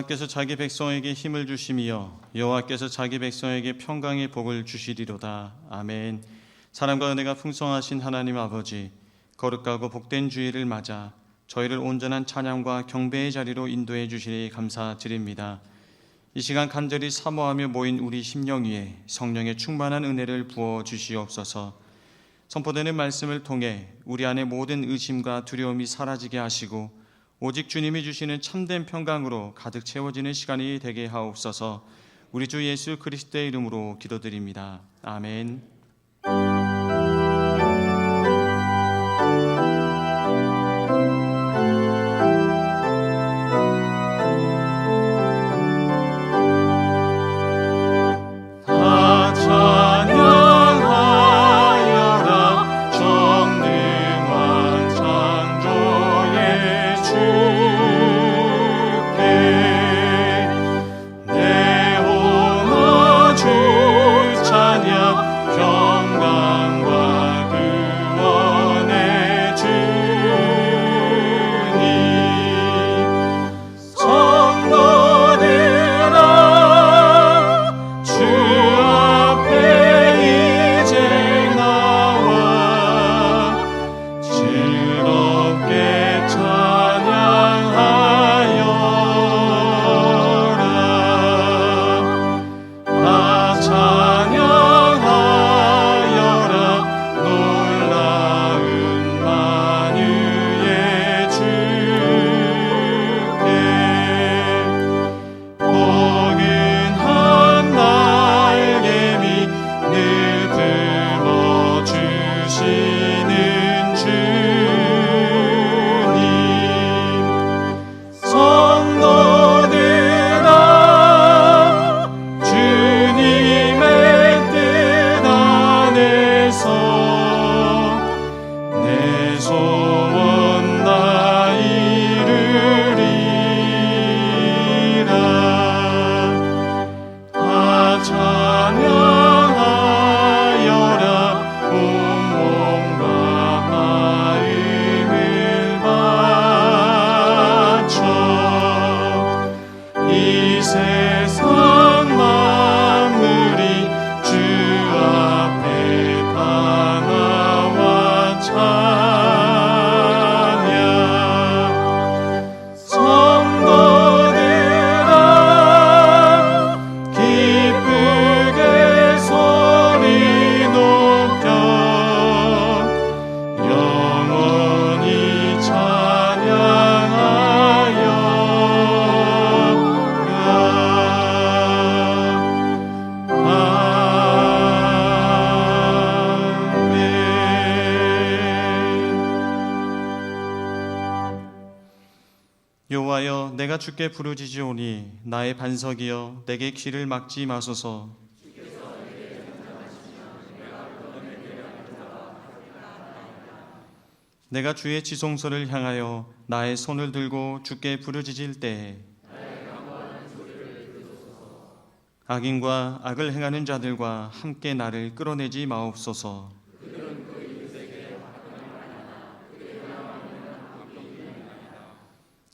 여호와께서 자기 백성에게 힘을 주심이여 여호와께서 자기 백성에게 평강의 복을 주시리로다. 아멘. 사랑과 은혜가 풍성하신 하나님 아버지, 거룩하고 복된 주일을 맞아 저희를 온전한 찬양과 경배의 자리로 인도해 주시니 감사드립니다. 이 시간 간절히 사모하며 모인 우리 심령 위에 성령의 충만한 은혜를 부어 주시옵소서. 선포되는 말씀을 통해 우리 안에 모든 의심과 두려움이 사라지게 하시고 오직 주님이 주시는 참된 평강으로 가득 채워지는 시간이 되게 하옵소서. 우리 주 예수 그리스도의 이름으로 기도드립니다. 아멘. 여호와여, 내가 주께 부르짖으오니 나의 반석이여 내게 길을 막지 마소서. 내가 주의 지성소를 향하여 나의 손을 들고 주께 부르짖을 때에 악인과 악을 행하는 자들과 함께 나를 끌어내지 마옵소서.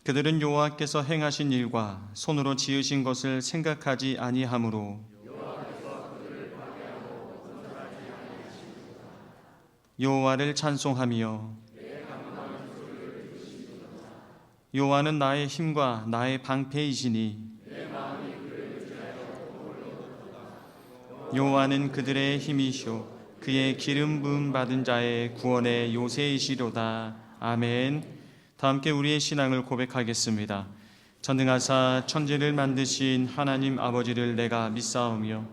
그들은 여호와께서 행하신 일과 손으로 지으신 것을 생각하지 아니하므로 여호와를 찬송하며 여호와는 나의 힘과 나의 방패이시니 여호와는 그들의 힘이시오 그의 기름 부음 받은 자의 구원의 요새이시로다. 아멘. 다 함께 우리의 신앙을 고백하겠습니다. 전능하사 천지를 만드신 하나님 아버지를 내가 믿사오며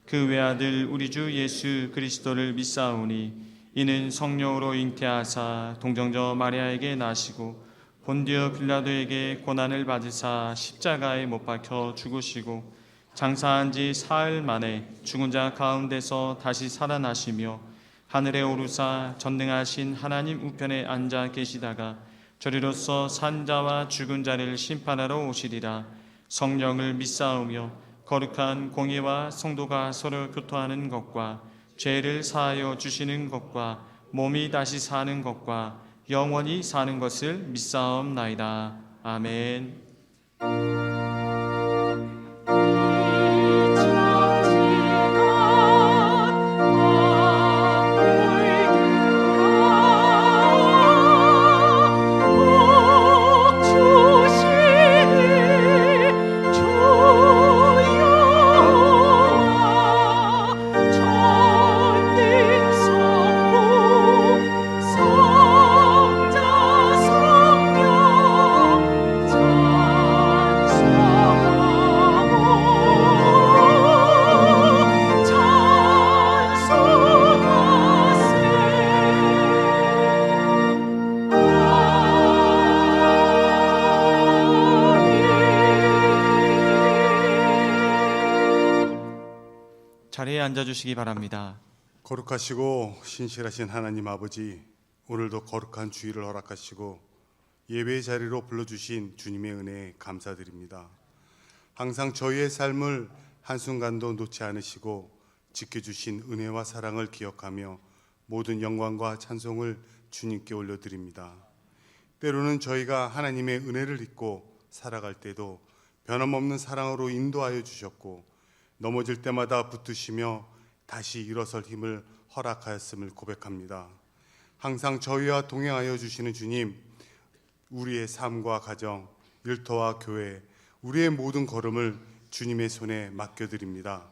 그 외아들 우리 주 예수 그리스도를 믿사오니 이는 성령으로 잉태하사 동정저 마리아에게 나시고 본디오 빌라도에게 고난을 받으사 십자가에 못 박혀 죽으시고 장사한 지 사흘 만에 죽은 자 가운데서 다시 살아나시며 하늘에 오르사 전능하신 하나님 우편에 앉아 계시다가 저리로서 산자와 죽은 자를 심판하러 오시리라. 성령을 믿사오며 거룩한 공의와 성도가 서로 교통하는 것과 죄를 사하여 주시는 것과 몸이 다시 사는 것과 영원히 사는 것을 믿사옵나이다. 아멘. 자리에 앉아주시기 바랍니다. 거룩하시고 신실하신 하나님 아버지, 오늘도 거룩한 주일을 허락하시고 예배의 자리로 불러주신 주님의 은혜에 감사드립니다. 항상 저희의 삶을 한순간도 놓지 않으시고 지켜주신 은혜와 사랑을 기억하며 모든 영광과 찬송을 주님께 올려드립니다. 때로는 저희가 하나님의 은혜를 잊고 살아갈 때도 변함없는 사랑으로 인도하여 주셨고, 넘어질 때마다 붙드시며 다시 일어설 힘을 허락하였음을 고백합니다. 항상 저희와 동행하여 주시는 주님, 우리의 삶과 가정, 일터와 교회, 우리의 모든 걸음을 주님의 손에 맡겨드립니다.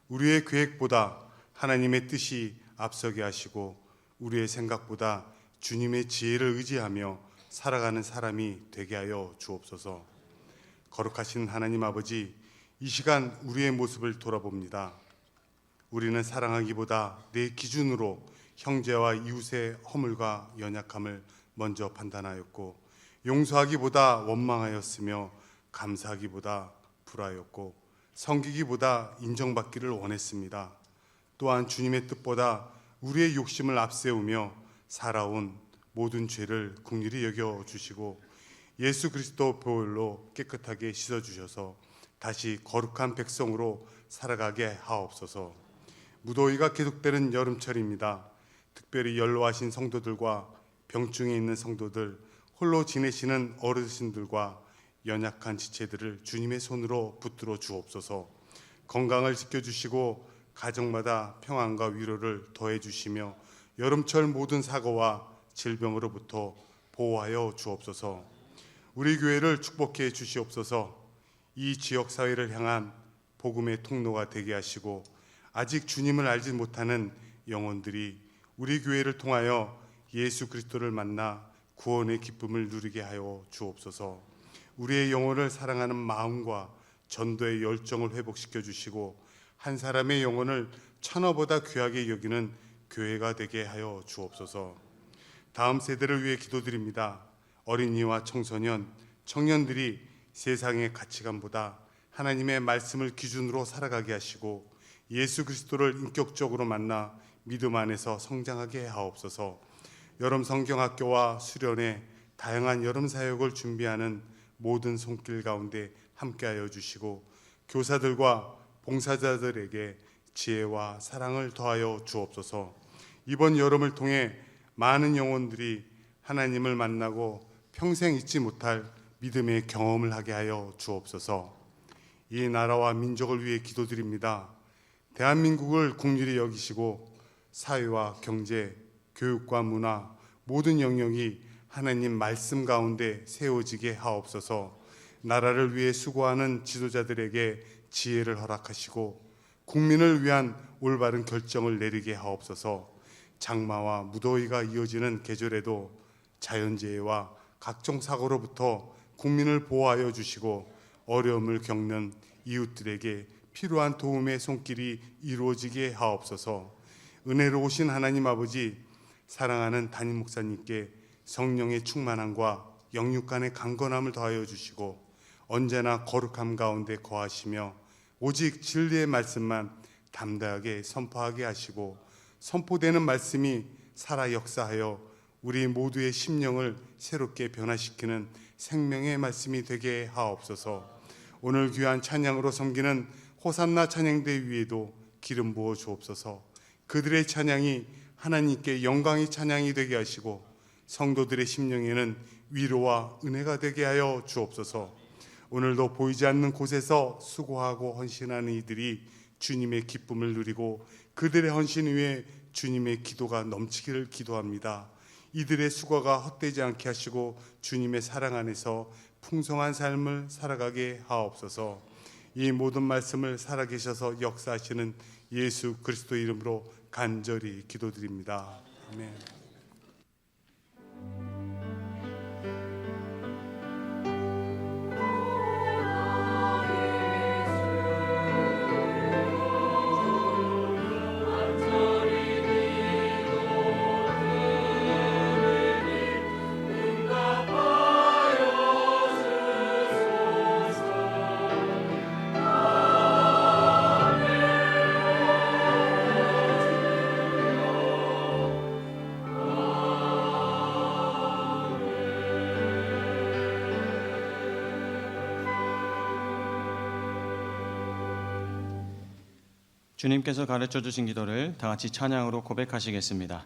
우리의 계획보다 하나님의 뜻이 앞서게 하시고 우리의 생각보다 주님의 지혜를 의지하며 살아가는 사람이 되게 하여 주옵소서. 거룩하신 하나님 아버지, 이 시간 우리의 모습을 돌아봅니다. 우리는 사랑하기보다 내 기준으로 형제와 이웃의 허물과 연약함을 먼저 판단하였고, 용서하기보다 원망하였으며 감사하기보다 불화였고, 섬기기보다 인정받기를 원했습니다. 또한 주님의 뜻보다 우리의 욕심을 앞세우며 살아온 모든 죄를 긍휼히 여겨주시고 예수 그리스도 보혈로 깨끗하게 씻어주셔서 다시 거룩한 백성으로 살아가게 하옵소서. 무더위가 계속되는 여름철입니다. 특별히 연로하신 성도들과 병중에 있는 성도들, 홀로 지내시는 어르신들과 연약한 지체들을 주님의 손으로 붙들어 주옵소서. 건강을 지켜주시고 가정마다 평안과 위로를 더해 주시며 여름철 모든 사고와 질병으로부터 보호하여 주옵소서. 우리 교회를 축복해 주시옵소서. 이 지역 사회를 향한 복음의 통로가 되게 하시고 아직 주님을 알지 못하는 영혼들이 우리 교회를 통하여 예수 그리스도를 만나 구원의 기쁨을 누리게 하여 주옵소서. 우리의 영혼을 사랑하는 마음과 전도의 열정을 회복시켜 주시고 한 사람의 영혼을 천하보다 귀하게 여기는 교회가 되게 하여 주옵소서. 다음 세대를 위해 기도드립니다. 어린이와 청소년, 청년들이 세상의 가치관보다 하나님의 말씀을 기준으로 살아가게 하시고 예수 그리스도를 인격적으로 만나 믿음 안에서 성장하게 하옵소서. 여름 성경학교와 수련회, 다양한 여름 사역을 준비하는 모든 손길 가운데 함께하여 주시고 교사들과 봉사자들에게 지혜와 사랑을 더하여 주옵소서. 이번 여름을 통해 많은 영혼들이 하나님을 만나고 평생 잊지 못할 믿음의 경험을 하게 하여 주옵소서. 이 나라와 민족을 위해 기도드립니다. 대한민국을 긍휼히 여기시고 사회와 경제, 교육과 문화 모든 영역이 하나님 말씀 가운데 세워지게 하옵소서. 나라를 위해 수고하는 지도자들에게 지혜를 허락하시고 국민을 위한 올바른 결정을 내리게 하옵소서. 장마와 무더위가 이어지는 계절에도 자연재해와 각종 사고로부터 국민을 보호하여 주시고 어려움을 겪는 이웃들에게 필요한 도움의 손길이 이루어지게 하옵소서. 은혜로우신 하나님 아버지, 사랑하는 담임 목사님께 성령의 충만함과 영육간의 강건함을 더하여 주시고 언제나 거룩함 가운데 거하시며 오직 진리의 말씀만 담대하게 선포하게 하시고 선포되는 말씀이 살아 역사하여 우리 모두의 심령을 새롭게 변화시키는 생명의 말씀이 되게 하옵소서. 오늘 귀한 찬양으로 섬기는 호산나 찬양대 위에도 기름 부어 주옵소서. 그들의 찬양이 하나님께 영광의 찬양이 되게 하시고 성도들의 심령에는 위로와 은혜가 되게 하여 주옵소서. 오늘도 보이지 않는 곳에서 수고하고 헌신하는 이들이 주님의 기쁨을 누리고 그들의 헌신 위에 주님의 기도가 넘치기를 기도합니다. 이들의 수고가 헛되지 않게 하시고 주님의 사랑 안에서 풍성한 삶을 살아가게 하옵소서. 이 모든 말씀을 살아계셔서 역사하시는 예수 그리스도 이름으로 간절히 기도드립니다. 아멘. 주님께서 가르쳐 주신 기도를 다 같이 찬양으로 고백하시겠습니다.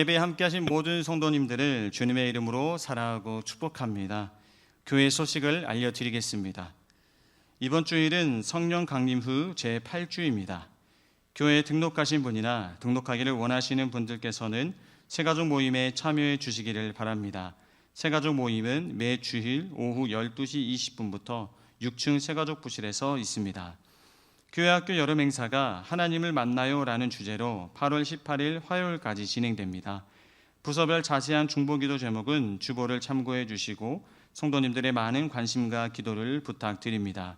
예배에 함께하신 모든 성도님들을 주님의 이름으로 사랑하고 축복합니다. 교회 소식을 알려드리겠습니다. 이번 주일은 성령 강림 후 제8주입니다. 교회에 등록하신 분이나 등록하기를 원하시는 분들께서는 새가족 모임에 참여해 주시기를 바랍니다. 새가족 모임은 매 주일 오후 12시 20분부터 6층 새가족 부실에서 있습니다. 교회학교 여름 행사가 하나님을 만나요 라는 주제로 8월 18일 화요일까지 진행됩니다. 부서별 자세한 중보기도 제목은 주보를 참고해 주시고 성도님들의 많은 관심과 기도를 부탁드립니다.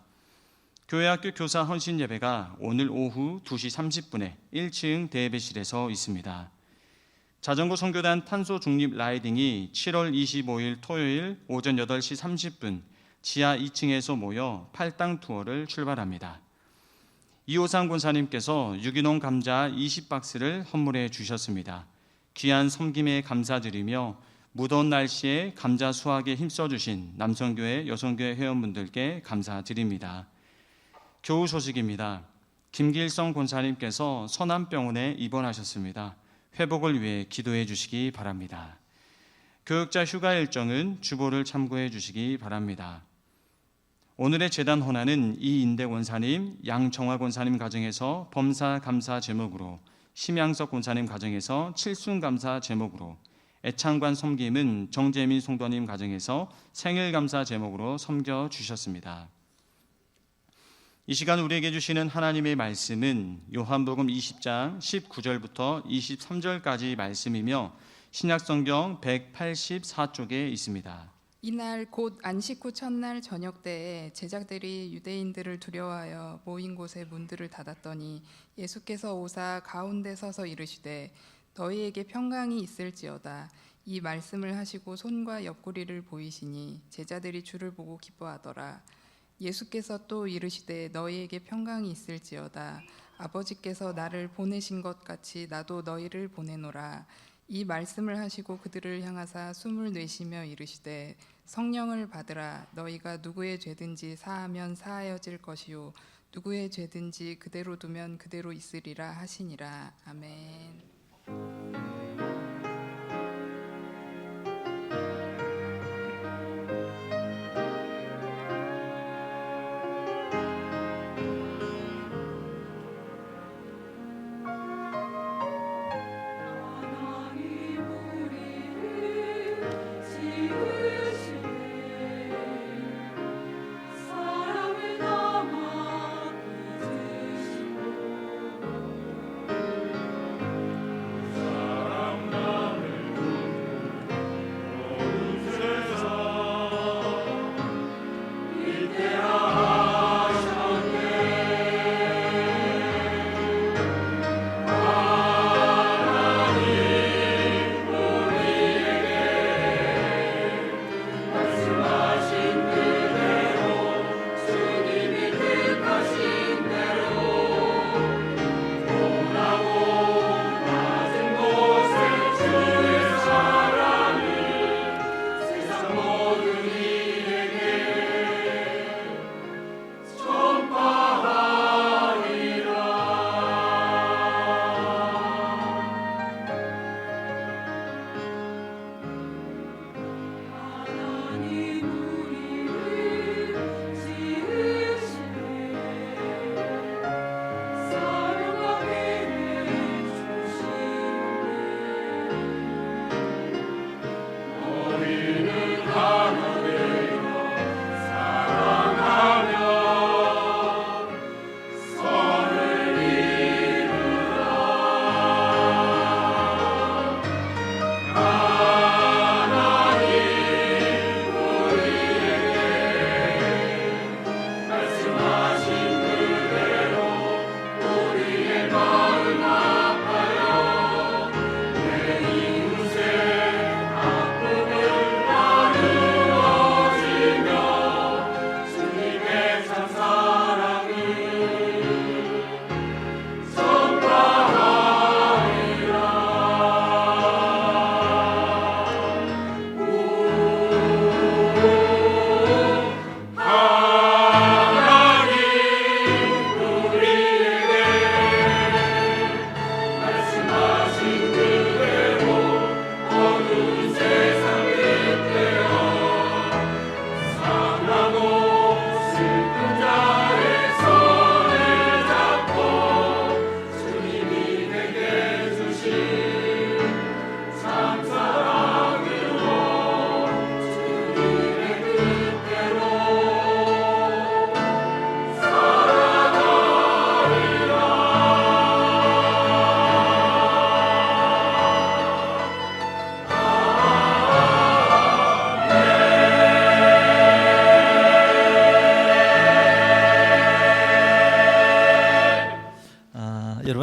교회학교 교사 헌신 예배가 오늘 오후 2시 30분에 1층 대예배실에서 있습니다. 자전거 선교단 탄소 중립 라이딩이 7월 25일 토요일 오전 8시 30분 지하 2층에서 모여 팔당 투어를 출발합니다. 이호상 권사님께서 유기농 감자 20박스를 헌물해 주셨습니다. 귀한 섬김에 감사드리며 무더운 날씨에 감자 수확에 힘써주신 남성교회, 여성교회 회원분들께 감사드립니다. 교우 소식입니다. 김길성 권사님께서 서남병원에 입원하셨습니다. 회복을 위해 기도해 주시기 바랍니다. 교육자 휴가 일정은 주보를 참고해 주시기 바랍니다. 오늘의 제단 헌화는 이인대 권사님, 양정화 권사님 가정에서 범사 감사 제목으로, 심양석 권사님 가정에서 칠순 감사 제목으로, 애창관 섬김은 정재민 송도님 가정에서 생일 감사 제목으로 섬겨 주셨습니다. 이 시간 우리에게 주시는 하나님의 말씀은 요한복음 20장 19절부터 23절까지 말씀이며 신약성경 184쪽에 있습니다. 이날 곧 안식 후 첫날 저녁 때에 제자들이 유대인들을 두려워하여 모인 곳에 문들을 닫았더니 예수께서 오사 가운데 서서 이르시되 너희에게 평강이 있을지어다. 이 말씀을 하시고 손과 옆구리를 보이시니 제자들이 주를 보고 기뻐하더라. 예수께서 또 이르시되 너희에게 평강이 있을지어다. 아버지께서 나를 보내신 것 같이 나도 너희를 보내노라. 이 말씀을 하시고 그들을 향하사 숨을 내쉬며 이르시되 성령을 받으라. 너희가 누구의 죄든지 사하면 사하여질 것이요 누구의 죄든지 그대로 두면 그대로 있으리라 하시니라. 아멘. 사랑을 담아 빚으시고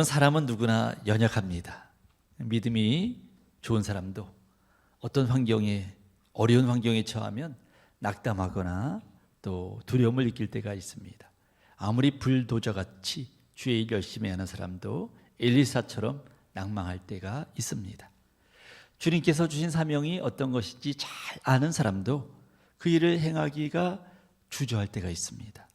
여러분, 사람은 누구나 연약합니다. 믿음이 좋은 사람도 어떤 환경에, 어려운 환경에 처하면 낙담하거나 또 두려움을 느낄 때가 있습니다. 아무리 불도저같이 주의 일 열심히 하는 사람도 엘리사처럼 낭망할 때가 있습니다. 주님께서 주신 사명이 어떤 것인지 잘 아는 사람도 그 일을 행하기가 주저할 때가 있습니다.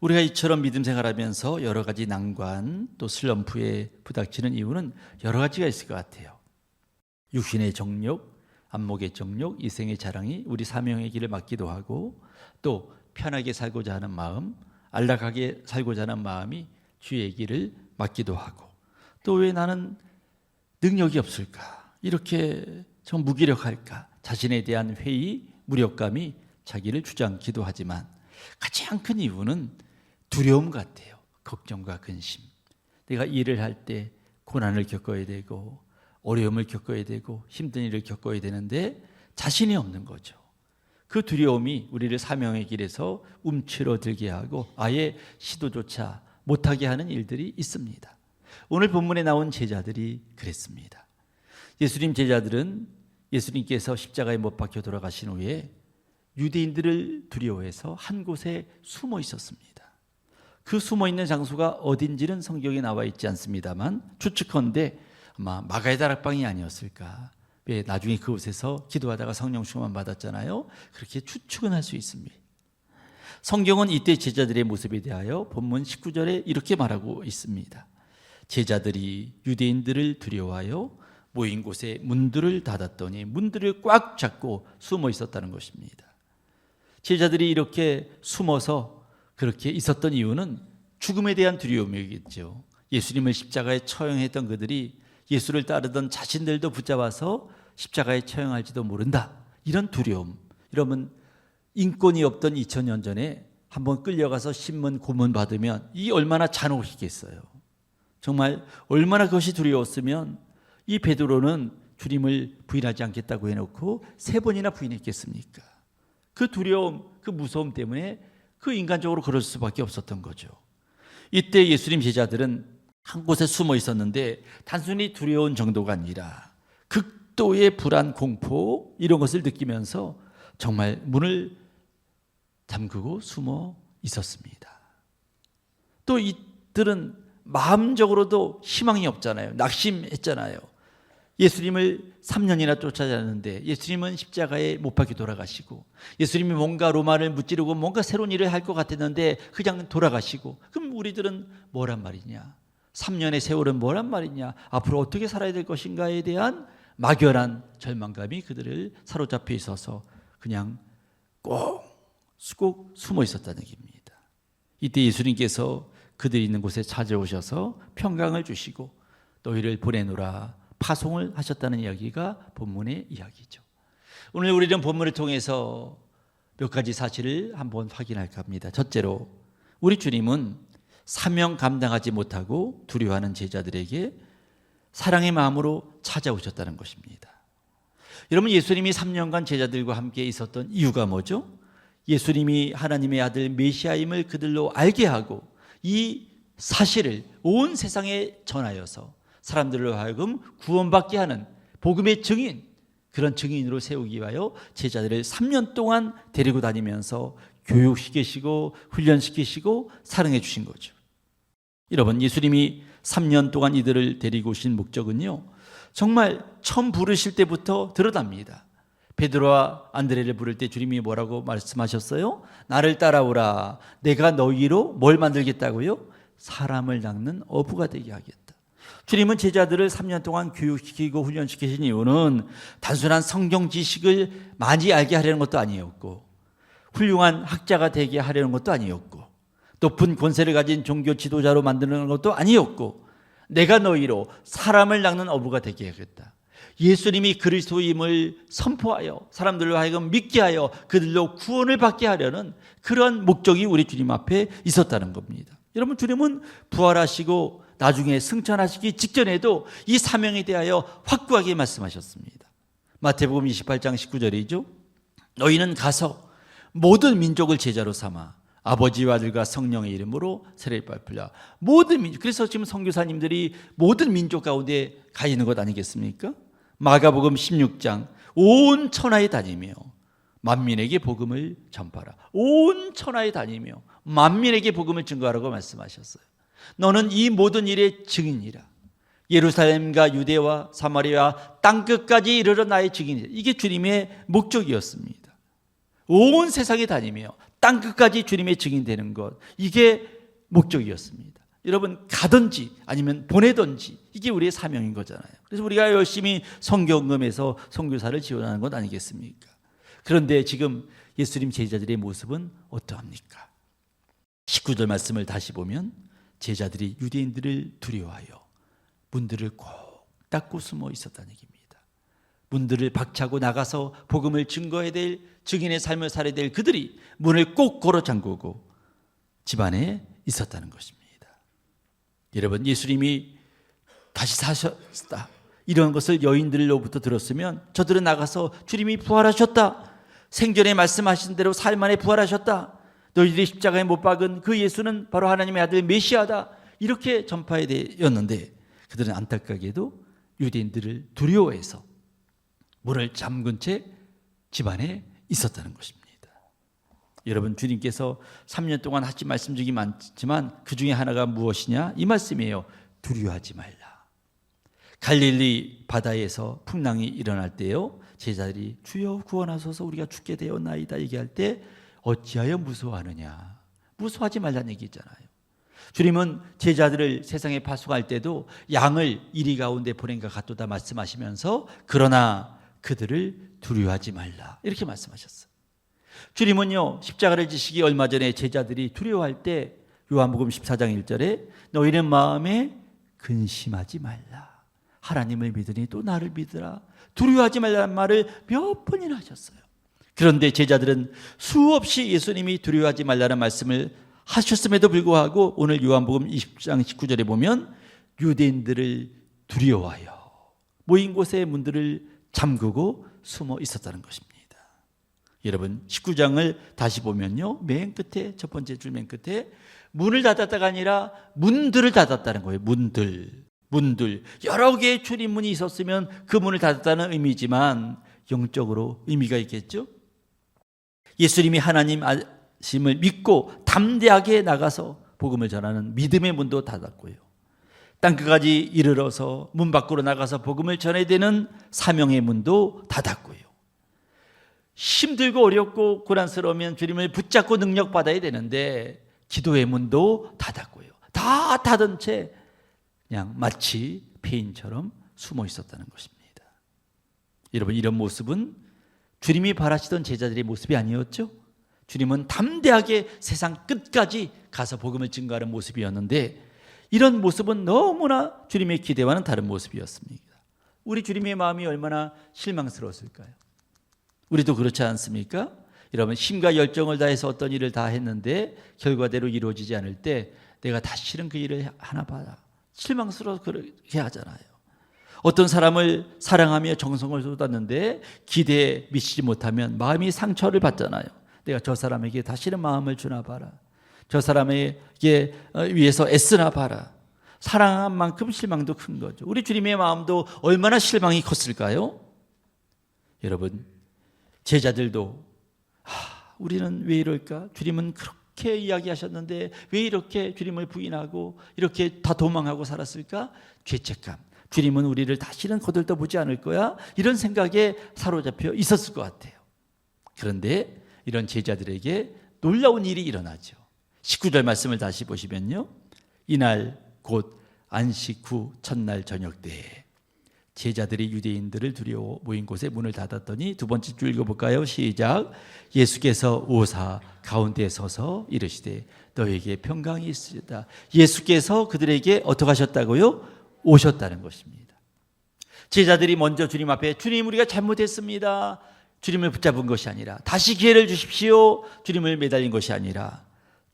우리가 이처럼 믿음 생활하면서 여러 가지 난관 또 슬럼프에 부닥치는 이유는 여러 가지가 있을 것 같아요. 육신의 정욕, 안목의 정욕, 이생의 자랑이 우리 사명의 길을 막기도 하고, 또 편하게 살고자 하는 마음, 안락하게 살고자 하는 마음이 주의 길을 막기도 하고, 또 왜 나는 능력이 없을까, 이렇게 좀 무기력할까, 자신에 대한 회의, 무력감이 자기를 주장기도 하지만 가장 큰 이유는 두려움 같아요. 걱정과 근심. 내가 일을 할 때 고난을 겪어야 되고 어려움을 겪어야 되고 힘든 일을 겪어야 되는데 자신이 없는 거죠. 그 두려움이 우리를 사명의 길에서 움츠러들게 하고 아예 시도조차 못하게 하는 일들이 있습니다. 오늘 본문에 나온 제자들이 그랬습니다. 예수님 제자들은 예수님께서 십자가에 못 박혀 돌아가신 후에 유대인들을 두려워해서 한 곳에 숨어 있었습니다. 그 숨어 있는 장소가 어딘지는 성경에 나와 있지 않습니다만 추측컨대 아마 마가의 다락방이 아니었을까. 왜 나중에 그곳에서 기도하다가 성령 충만 받았잖아요. 그렇게 추측은 할 수 있습니다. 성경은 이때 제자들의 모습에 대하여 본문 19절에 이렇게 말하고 있습니다. 제자들이 유대인들을 두려워하여 모인 곳에 문들을 닫았더니 문들을 꽉 잡고 숨어 있었다는 것입니다. 제자들이 이렇게 숨어서 그렇게 있었던 이유는 죽음에 대한 두려움이겠죠. 예수님을 십자가에 처형했던 그들이 예수를 따르던 자신들도 붙잡아서 십자가에 처형할지도 모른다. 이런 두려움. 여러분, 인권이 없던 2000년 전에 한번 끌려가서 신문 고문 받으면 이 얼마나 잔혹이겠어요. 정말 얼마나 그것이 두려웠으면 이 베드로는 주님을 부인하지 않겠다고 해놓고 3번이나 부인했겠습니까? 그 두려움, 그 무서움 때문에 그 인간적으로 그럴 수밖에 없었던 거죠. 이때 예수님 제자들은 한 곳에 숨어 있었는데 단순히 두려운 정도가 아니라 극도의 불안, 공포 이런 것을 느끼면서 정말 문을 잠그고 숨어 있었습니다. 또 이들은 마음적으로도 희망이 없잖아요. 낙심했잖아요. 예수님을 3년이나 쫓아다녔는데 예수님은 십자가에 못 박혀 돌아가시고 예수님이 뭔가 로마를 무찌르고 뭔가 새로운 일을 할 것 같았는데 그냥 돌아가시고, 그럼 우리들은 뭐란 말이냐, 3년의 세월은 뭐란 말이냐, 앞으로 어떻게 살아야 될 것인가에 대한 막연한 절망감이 그들을 사로잡혀 있어서 그냥 꼭 숨어 있었다는 얘기입니다. 이때 예수님께서 그들이 있는 곳에 찾아오셔서 평강을 주시고 너희를 보내노라 파송을 하셨다는 이야기가 본문의 이야기죠. 오늘 우리는 본문을 통해서 몇 가지 사실을 한번 확인할까 합니다. 첫째로, 우리 주님은 사명 감당하지 못하고 두려워하는 제자들에게 사랑의 마음으로 찾아오셨다는 것입니다. 여러분, 예수님이 3년간 제자들과 함께 있었던 이유가 뭐죠? 예수님이 하나님의 아들 메시아임을 그들로 알게 하고 이 사실을 온 세상에 전하여서 사람들로 하여금 구원받게 하는 복음의 증인, 그런 증인으로 세우기 위하여 제자들을 3년 동안 데리고 다니면서 교육시키시고 훈련시키시고 사랑해 주신 거죠. 여러분, 예수님이 3년 동안 이들을 데리고 오신 목적은요, 정말 처음 부르실 때부터 드러납니다. 베드로와 안드레를 부를 때 주님이 뭐라고 말씀하셨어요? 나를 따라오라. 내가 너희로 뭘 만들겠다고요? 사람을 낚는 어부가 되게 하겠다. 주님은 제자들을 3년 동안 교육시키고 훈련시키신 이유는 단순한 성경 지식을 많이 알게 하려는 것도 아니었고, 훌륭한 학자가 되게 하려는 것도 아니었고, 높은 권세를 가진 종교 지도자로 만드는 것도 아니었고, 내가 너희로 사람을 낚는 어부가 되게 하겠다. 예수님이 그리스도임을 선포하여 사람들로 하여금 믿게 하여 그들로 구원을 받게 하려는 그런 목적이 우리 주님 앞에 있었다는 겁니다. 여러분, 주님은 부활하시고 나중에 승천하시기 직전에도 이 사명에 대하여 확고하게 말씀하셨습니다. 마태복음 28장 19절이죠. 너희는 가서 모든 민족을 제자로 삼아 아버지와 아들과 성령의 이름으로 세례를 베풀라. 모든 민족, 그래서 지금 선교사님들이 모든 민족 가운데 가 있는 것 아니겠습니까? 마가복음 16장 온 천하에 다니며 만민에게 복음을 전파라. 온 천하에 다니며 만민에게 복음을 증거하라고 말씀하셨어요. 너는 이 모든 일의 증인이라. 예루살렘과 유대와 사마리아 땅끝까지 이르러 나의 증인이라. 이게 주님의 목적이었습니다. 온 세상에 다니며 땅끝까지 주님의 증인되는 것, 이게 목적이었습니다. 여러분, 가든지 아니면 보내든지 이게 우리의 사명인 거잖아요. 그래서 우리가 열심히 선교응금에서 선교사를 지원하는 것 아니겠습니까? 그런데 지금 예수님 제자들의 모습은 어떠합니까? 19절 말씀을 다시 보면 제자들이 유대인들을 두려워하여 문들을 꼭 닫고 숨어 있었다는 얘기입니다. 문들을 박차고 나가서 복음을 증거해야 될, 증인의 삶을 살아야 될 그들이 문을 꼭 걸어 잠그고 집안에 있었다는 것입니다. 여러분, 예수님이 다시 사셨다, 이런 것을 여인들로부터 들었으면 저들은 나가서 주님이 부활하셨다, 생전에 말씀하신 대로 삶 안에 부활하셨다, 너희들이 십자가에 못 박은 그 예수는 바로 하나님의 아들 메시아다, 이렇게 전파해야 되었는데 그들은 안타깝게도 유대인들을 두려워해서 문을 잠근 채 집안에 있었다는 것입니다. 여러분, 주님께서 3년 동안 하신 말씀 중에 많지만 그 중에 하나가 무엇이냐? 이 말씀이에요. 두려워하지 말라. 갈릴리 바다에서 풍랑이 일어날 때요, 제자들이 주여 구원하소서 우리가 죽게 되었나이다 얘기할 때 어찌하여 무서워하느냐? 무서워하지 말라는 얘기잖아요. 주님은 제자들을 세상에 파송할 때도 양을 이리 가운데 보낸가 같도다 말씀하시면서 그러나 그들을 두려워하지 말라 이렇게 말씀하셨어요. 주님은요, 십자가를 지시기 얼마 전에 제자들이 두려워할 때 요한복음 14장 1절에 너희는 마음에 근심하지 말라, 하나님을 믿으니 또 나를 믿으라, 두려워하지 말라는 말을 몇 번이나 하셨어요. 그런데 제자들은 수없이 예수님이 두려워하지 말라는 말씀을 하셨음에도 불구하고 오늘 요한복음 20장 19절에 보면 유대인들을 두려워하여 모인 곳의 문들을 잠그고 숨어 있었다는 것입니다. 여러분, 19장을 다시 보면요, 맨 끝에, 첫 번째 줄 맨 끝에 문을 닫았다가 아니라 문들을 닫았다는 거예요. 문들. 여러 개의 출입문이 있었으면 그 문을 닫았다는 의미지만 영적으로 의미가 있겠죠. 예수님이 하나님 아심을 믿고 담대하게 나가서 복음을 전하는 믿음의 문도 닫았고요, 땅끝까지 이르러서 문 밖으로 나가서 복음을 전해야 되는 사명의 문도 닫았고요, 힘들고 어렵고 고난스러우면 주님을 붙잡고 능력받아야 되는데 기도의 문도 닫았고요, 다 닫은 채 그냥 마치 폐인처럼 숨어 있었다는 것입니다. 여러분, 이런 모습은 주님이 바라시던 제자들의 모습이 아니었죠. 주님은 담대하게 세상 끝까지 가서 복음을 증거하는 모습이었는데 이런 모습은 너무나 주님의 기대와는 다른 모습이었습니다. 우리 주님의 마음이 얼마나 실망스러웠을까요? 우리도 그렇지 않습니까? 여러분, 힘과 열정을 다해서 어떤 일을 다 했는데 결과대로 이루어지지 않을 때 내가 다시는 그 일을 하나 봐라, 실망스러워서 그렇게 하잖아요. 어떤 사람을 사랑하며 정성을 쏟았는데 기대에 미치지 못하면 마음이 상처를 받잖아요. 내가 저 사람에게 다시는 마음을 주나 봐라, 저 사람에게 위해서 애쓰나 봐라. 사랑한 만큼 실망도 큰 거죠. 우리 주님의 마음도 얼마나 실망이 컸을까요? 여러분, 제자들도 우리는 왜 이럴까? 주님은 그렇게 이야기하셨는데 왜 이렇게 주님을 부인하고 이렇게 다 도망하고 살았을까? 죄책감, 주님은 우리를 다시는 거들떠보지 않을 거야, 이런 생각에 사로잡혀 있었을 것 같아요. 그런데 이런 제자들에게 놀라운 일이 일어나죠. 19절 말씀을 다시 보시면요, 이날 곧 안식 후 첫날 저녁 때에 제자들이 유대인들을 두려워 모인 곳에 문을 닫았더니, 두 번째 줄 읽어볼까요? 시작. 예수께서 오사 가운데 서서 이르시되 너에게 평강이 있으리다. 예수께서 그들에게 어떻게 하셨다고요? 오셨다는 것입니다. 제자들이 먼저 주님 앞에 주님 우리가 잘못했습니다, 주님을 붙잡은 것이 아니라, 다시 기회를 주십시오, 주님을 매달린 것이 아니라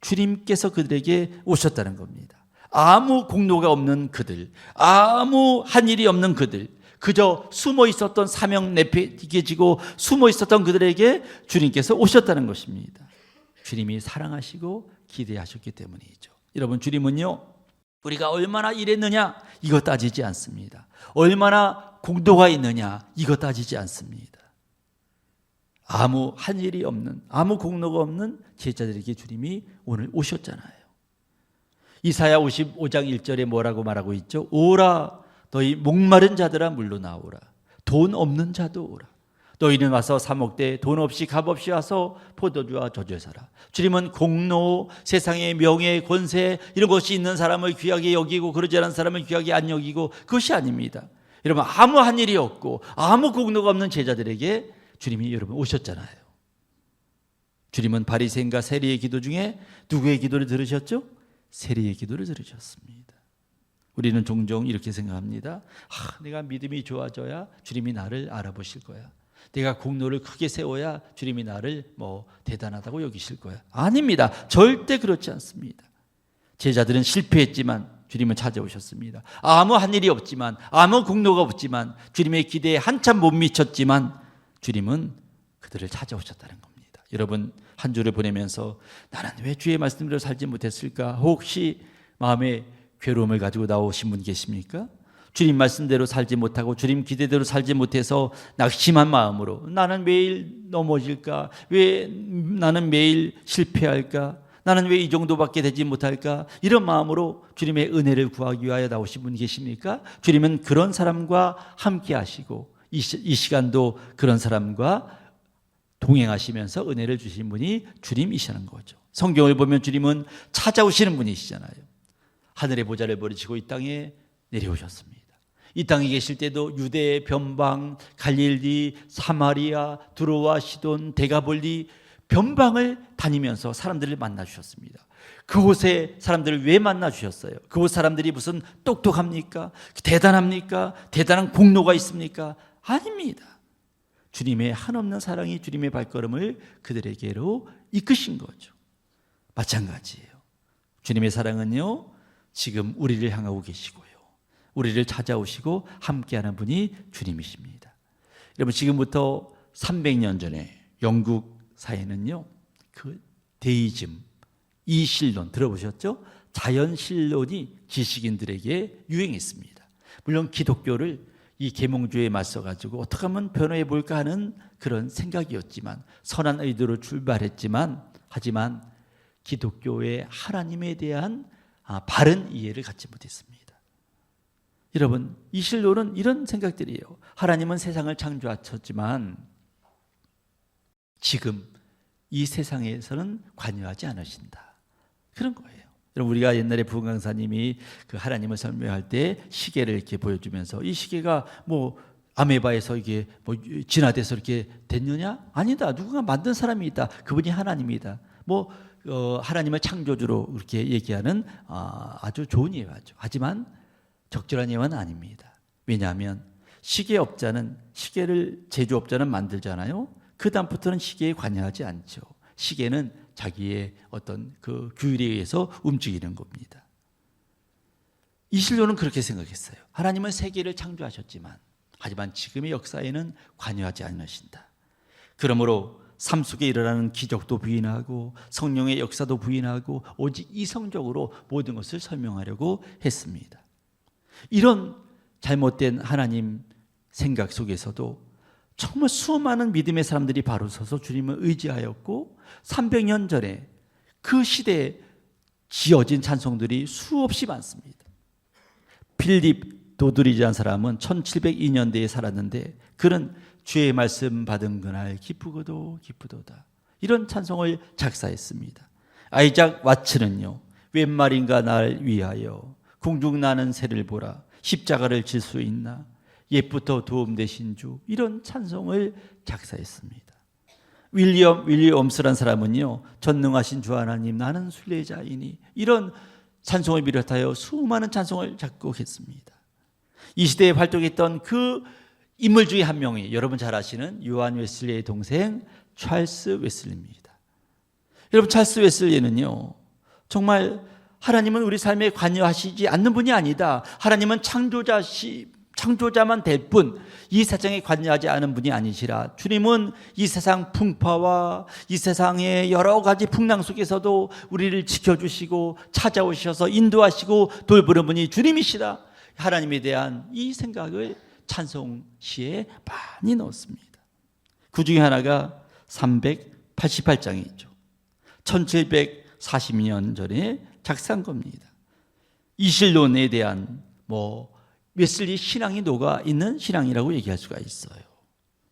주님께서 그들에게 오셨다는 겁니다. 아무 공로가 없는 그들, 아무 한 일이 없는 그들, 그저 숨어 있었던 사명 내팽개치고 숨어 있었던 그들에게 주님께서 오셨다는 것입니다. 주님이 사랑하시고 기대하셨기 때문이죠. 여러분, 주님은요, 우리가 얼마나 일했느냐 이거 따지지 않습니다. 얼마나 공도가 있느냐 이거 따지지 않습니다. 아무 한 일이 없는, 아무 공로가 없는 제자들에게 주님이 오늘 오셨잖아요. 이사야 55장 1절에 뭐라고 말하고 있죠? 오라, 너희 목마른 자들아 물러나오라. 돈 없는 자도 오라. 너희는 와서 사 먹되 돈 없이 값 없이 와서 포도주와 저주에 사라. 주님은 공로, 세상의 명예, 권세 이런 것이 있는 사람을 귀하게 여기고 그러지 않은 사람을 귀하게 안 여기고 그것이 아닙니다. 여러분, 아무 한 일이 없고 아무 공로가 없는 제자들에게 주님이 여러분 오셨잖아요. 주님은 바리새인과 세리의 기도 중에 누구의 기도를 들으셨죠? 세리의 기도를 들으셨습니다. 우리는 종종 이렇게 생각합니다. 내가 믿음이 좋아져야 주님이 나를 알아보실 거야. 내가 공로를 크게 세워야 주님이 나를 대단하다고 여기실 거야. 아닙니다. 절대 그렇지 않습니다. 제자들은 실패했지만 주님은 찾아오셨습니다. 아무 한 일이 없지만, 아무 공로가 없지만, 주님의 기대에 한참 못 미쳤지만 주님은 그들을 찾아오셨다는 겁니다. 여러분, 한 주를 보내면서 나는 왜 주의 말씀대로 살지 못했을까? 혹시 마음에 괴로움을 가지고 나오신 분 계십니까? 주님 말씀대로 살지 못하고 주님 기대대로 살지 못해서 낙심한 마음으로 나는 매일 넘어질까? 왜 나는 매일 실패할까? 나는 왜 이 정도밖에 되지 못할까? 이런 마음으로 주님의 은혜를 구하기 위하여 나오신 분 계십니까? 주님은 그런 사람과 함께 하시고 이 시간도 그런 사람과 동행하시면서 은혜를 주신 분이 주님이시는 거죠. 성경을 보면 주님은 찾아오시는 분이시잖아요. 하늘의 보좌를 버리시고 이 땅에 내려오셨습니다. 이 땅에 계실 때도 유대, 변방, 갈릴리, 사마리아, 두로와 시돈, 데가볼리 변방을 다니면서 사람들을 만나 주셨습니다. 그곳에 사람들을 왜 만나 주셨어요? 그곳 사람들이 무슨 똑똑합니까? 대단합니까? 대단한 공로가 있습니까? 아닙니다. 주님의 한없는 사랑이 주님의 발걸음을 그들에게로 이끄신 거죠. 마찬가지예요. 주님의 사랑은요, 지금 우리를 향하고 계시고요, 우리를 찾아오시고 함께하는 분이 주님이십니다. 여러분, 지금부터 300년 전에 영국 사회는요, 그 데이즘, 이신론 들어보셨죠? 자연신론이 지식인들에게 유행했습니다. 물론 기독교를 이 계몽주의에 맞서가지고 어떻게 하면 변호해 볼까 하는 그런 생각이었지만, 선한 의도로 출발했지만, 하지만 기독교의 하나님에 대한 바른 이해를 갖지 못했습니다. 여러분, 이 신론은 이런 생각들이에요. 하나님은 세상을 창조하셨지만 지금 이 세상에서는 관여하지 않으신다. 그런 거예요. 여러분, 우리가 옛날에 부흥 강사님이 그 하나님을 설명할 때 시계를 이렇게 보여주면서 이 시계가 아메바에서 이게 진화돼서 이렇게 됐느냐? 아니다. 누군가 만든 사람이 있다. 그분이 하나님이다. 하나님을 창조주로 그렇게 얘기하는 아주 좋은 예화죠. 하지만 적절한 예화는 아닙니다. 왜냐하면 시계업자는, 시계를 제조업자는 만들잖아요. 그 다음부터는 시계에 관여하지 않죠. 시계는 자기의 어떤 그 규율에 의해서 움직이는 겁니다. 이실로는 그렇게 생각했어요. 하나님은 세계를 창조하셨지만, 하지만 지금의 역사에는 관여하지 않으신다. 그러므로 삶 속에 일어나는 기적도 부인하고 성령의 역사도 부인하고 오직 이성적으로 모든 것을 설명하려고 했습니다. 이런 잘못된 하나님 생각 속에서도 정말 수많은 믿음의 사람들이 바로 서서 주님을 의지하였고, 300년 전에 그 시대에 지어진 찬송들이 수없이 많습니다. 필립 도드리라는 사람은 1702년대에 살았는데, 그는 주의 말씀 받은 그날 기쁘고도 기쁘도다, 이런 찬송을 작사했습니다. 아이작 와츠는요, 웬 말인가 날 위하여 궁중 나는 새를 보라, 십자가를 질 수 있나, 옛부터 도움 되신 주, 이런 찬송을 작사했습니다. 윌리엄스란 사람은요, 전능하신 주 하나님 나는 순례자이니, 이런 찬송을 비롯하여 수많은 찬송을 작곡했습니다. 이 시대에 활동했던 그 인물 중에 한 명이 여러분 잘 아시는 요한 웨슬리의 동생 찰스 웨슬리입니다. 여러분, 찰스 웨슬리는요, 정말 하나님은 우리 삶에 관여하시지 않는 분이 아니다, 하나님은 창조자만 될 뿐 이 세상에 관여하지 않은 분이 아니시라. 주님은 이 세상 풍파와 이 세상의 여러 가지 풍랑 속에서도 우리를 지켜주시고 찾아오셔서 인도하시고 돌보는 분이 주님이시라. 하나님에 대한 이 생각을 찬송 시에 많이 넣었습니다. 그 중에 하나가 388장에 있죠. 1740년 전에 작사한 겁니다. 이실론에 대한 웨슬리 신앙이 녹아 있는 신앙이라고 얘기할 수가 있어요.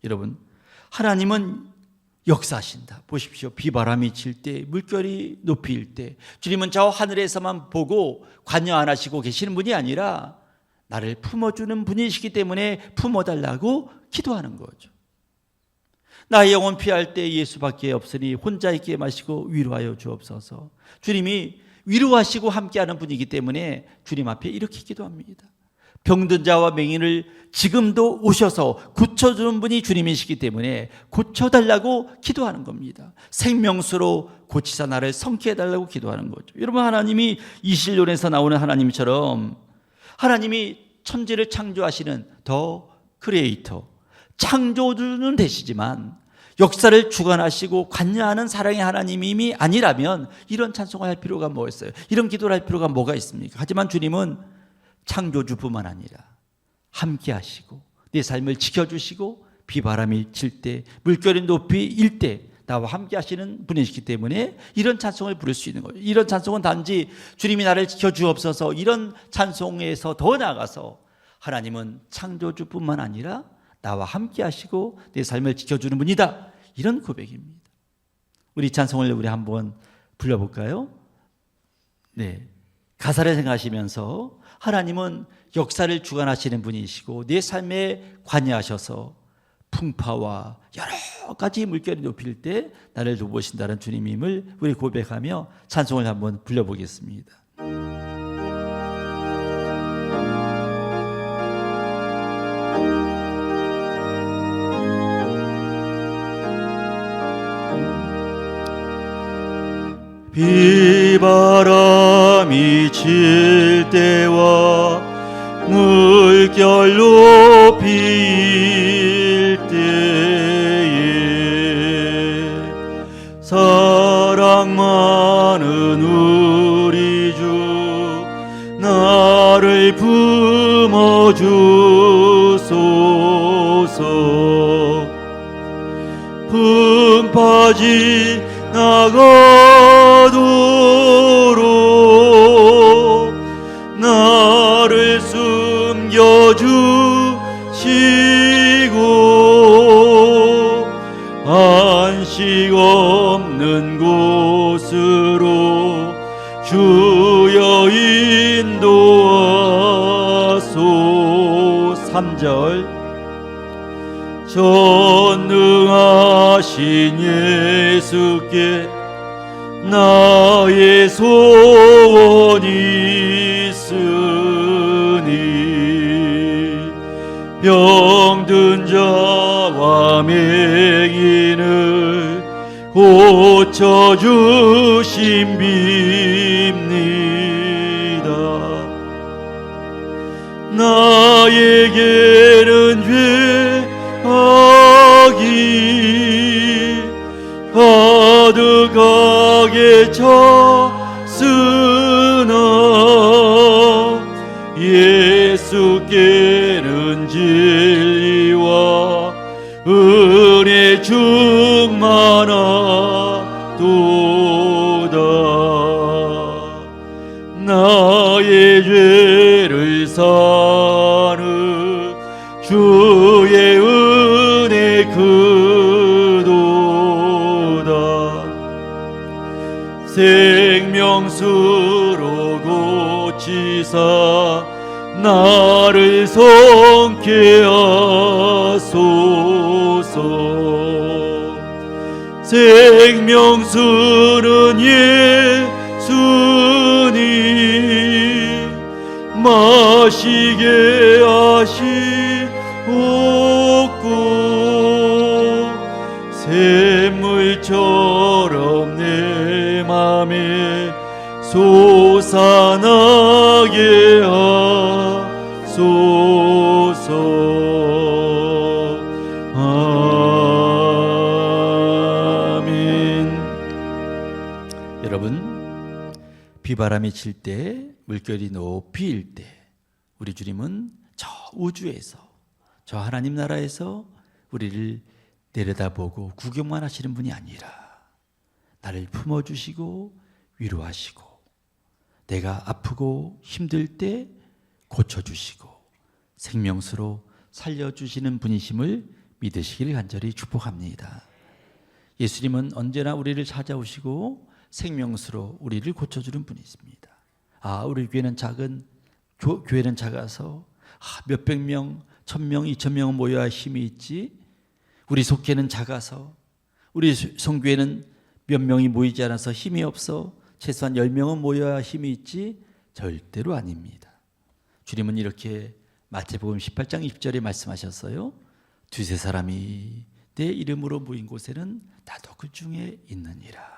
여러분, 하나님은 역사하신다. 보십시오. 비바람이 칠 때, 물결이 높일 때 주님은 저 하늘에서만 보고 관여 안 하시고 계시는 분이 아니라 나를 품어주는 분이시기 때문에 품어달라고 기도하는 거죠. 나의 영혼 피할 때 예수밖에 없으니 혼자 있게 마시고 위로하여 주옵소서. 주님이 위로하시고 함께하는 분이기 때문에 주님 앞에 이렇게 기도합니다. 병든 자와 맹인을 지금도 오셔서 고쳐주는 분이 주님이시기 때문에 고쳐달라고 기도하는 겁니다. 생명수로 고치사 나를 성케 해달라고 기도하는 거죠. 여러분, 하나님이 이실론에서 나오는 하나님처럼 하나님이 천지를 창조하시는 더 크리에이터, 창조주는 되시지만 역사를 주관하시고 관여하는 사랑의 하나님이 아니라면 이런 찬송을 할 필요가 뭐였어요? 이런 기도를 할 필요가 뭐가 있습니까? 하지만 주님은 창조주뿐만 아니라 함께 하시고 내 삶을 지켜주시고 비바람이 칠 때 물결이 높이 일 때 나와 함께 하시는 분이시기 때문에 이런 찬송을 부를 수 있는 거예요. 이런 찬송은 단지 주님이 나를 지켜주옵소서 이런 찬송에서 더 나아가서 하나님은 창조주뿐만 아니라 나와 함께 하시고 내 삶을 지켜주는 분이다, 이런 고백입니다. 우리 찬송을 우리 한번 불러볼까요? 네, 가사를 생각하시면서 하나님은 역사를 주관하시는 분이시고 내 삶에 관여하셔서 풍파와 여러 가지 물결이 높일 때 나를 돌보신다는 주님임을 우리 고백하며 찬송을 한번 불러보겠습니다. 비바람이 칠 때와 물결 높일 때에 사랑 많은 우리 주 나를 품어주소서. 품파지 나가도록 나를 숨겨주시고 안식 없는 곳으로 주여 인도하소. 3절 전능하신 예수께 나의 소원이 있으니 병든 자와 맹인을 고쳐주신 빕니다. 나에게는 죄악이 가득하게 찼으나 예수께는 진리와 은혜 충만하도다. 나의 죄를 사는 주의 은혜 크도다. 생명수로 고치사 나를 성케 하소서. 생명수는 예수님 마시게 하시옵고 샘물처럼 내 맘에 솟아나게 하소서. 비바람이 칠 때, 물결이 높이 일 때 우리 주님은 저 우주에서, 저 하나님 나라에서 우리를 내려다보고 구경만 하시는 분이 아니라 나를 품어주시고 위로하시고, 내가 아프고 힘들 때 고쳐주시고 생명수로 살려주시는 분이심을 믿으시길 간절히 축복합니다. 예수님은 언제나 우리를 찾아오시고 생명수로 우리를 고쳐주는 분이십니다. 우리 교회는 교회는 작아서 몇백 명, 1000명, 2000명은 모여야 힘이 있지, 우리 속회는 작아서, 우리 성교회는 몇 명이 모이지 않아서 힘이 없어, 최소한 10명은 모여야 힘이 있지, 절대로 아닙니다. 주님은 이렇게 마태복음 18장 20절에 말씀하셨어요. 두세 사람이 내 이름으로 모인 곳에는 나도 그 중에 있느니라.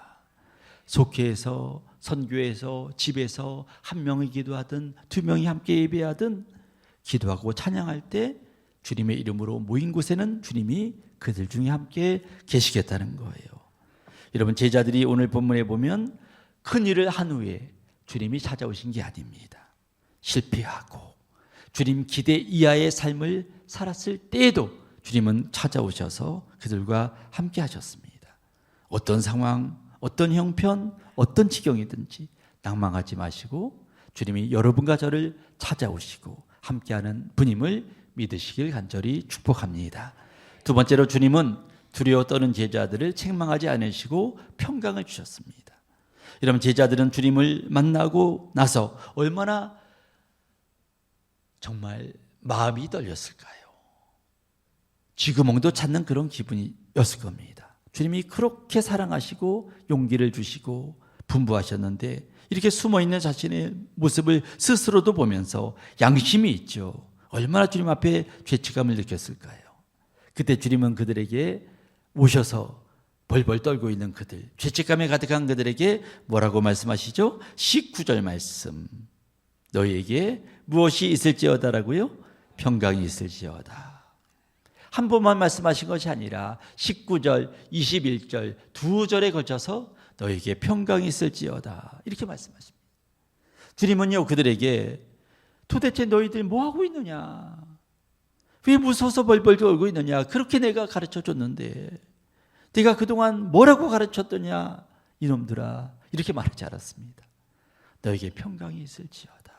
속회에서, 선교에서, 집에서 한 명이 기도하든 두 명이 함께 예배하든 기도하고 찬양할 때 주님의 이름으로 모인 곳에는 주님이 그들 중에 함께 계시겠다는 거예요. 여러분, 제자들이 오늘 본문에 보면 큰 일을 한 후에 주님이 찾아오신 게 아닙니다. 실패하고 주님 기대 이하의 삶을 살았을 때에도 주님은 찾아오셔서 그들과 함께 하셨습니다. 어떤 상황, 어떤 형편, 어떤 지경이든지 낭망하지 마시고 주님이 여러분과 저를 찾아오시고 함께하는 분임을 믿으시길 간절히 축복합니다. 두 번째로, 주님은 두려워 떠는 제자들을 책망하지 않으시고 평강을 주셨습니다. 여러분, 제자들은 주님을 만나고 나서 얼마나 정말 마음이 떨렸을까요? 쥐구멍도 찾는 그런 기분이었을 겁니다. 주님이 그렇게 사랑하시고 용기를 주시고 분부하셨는데 이렇게 숨어있는 자신의 모습을 스스로도 보면서 양심이 있죠. 얼마나 주님 앞에 죄책감을 느꼈을까요? 그때 주님은 그들에게 오셔서 벌벌 떨고 있는 그들, 죄책감에 가득한 그들에게 뭐라고 말씀하시죠? 19절 말씀, 너희에게 무엇이 있을지어다라고요? 평강이 있을지어다. 한 번만 말씀하신 것이 아니라 19절, 21절 두 절에 걸쳐서 너희에게 평강이 있을지어다 이렇게 말씀하십니다. 주님은요, 그들에게 도대체 너희들 뭐 하고 있느냐, 왜 무서워서 벌벌 떨고 있느냐, 그렇게 내가 가르쳐줬는데 네가 그동안 뭐라고 가르쳤더냐, 이놈들아, 이렇게 말하지 않았습니다. 너에게 평강이 있을지어다.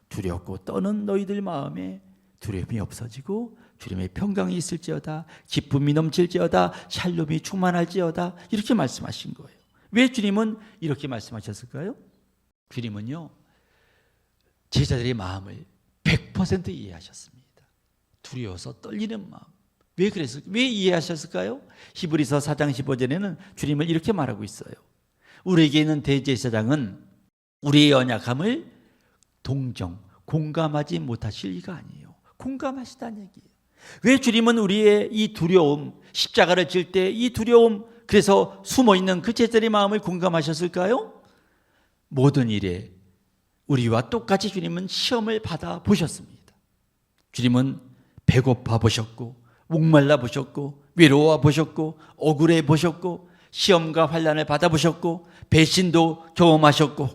두렵고 떠는 너희들 마음에 두려움이 없어지고 주님의 평강이 있을지어다. 기쁨이 넘칠지어다. 샬롬이 충만할지어다. 이렇게 말씀하신 거예요. 왜 주님은 이렇게 말씀하셨을까요? 주님은요, 제자들의 마음을 100% 이해하셨습니다. 두려워서 떨리는 마음. 왜 이해하셨을까요? 히브리서 4장 15절에는 주님은 이렇게 말하고 있어요. 우리에게 있는 대제사장은 우리의 연약함을 공감하지 못하실 리가 아니에요. 공감하시다는 얘기예요. 왜 주님은 우리의 이 두려움, 십자가를 질 때 이 두려움, 그래서 숨어있는 그 제자들의 마음을 공감하셨을까요? 모든 일에 우리와 똑같이 주님은 시험을 받아 보셨습니다. 주님은 배고파 보셨고, 목말라 보셨고, 외로워 보셨고, 억울해 보셨고, 시험과 환난을 받아 보셨고, 배신도 경험하셨고,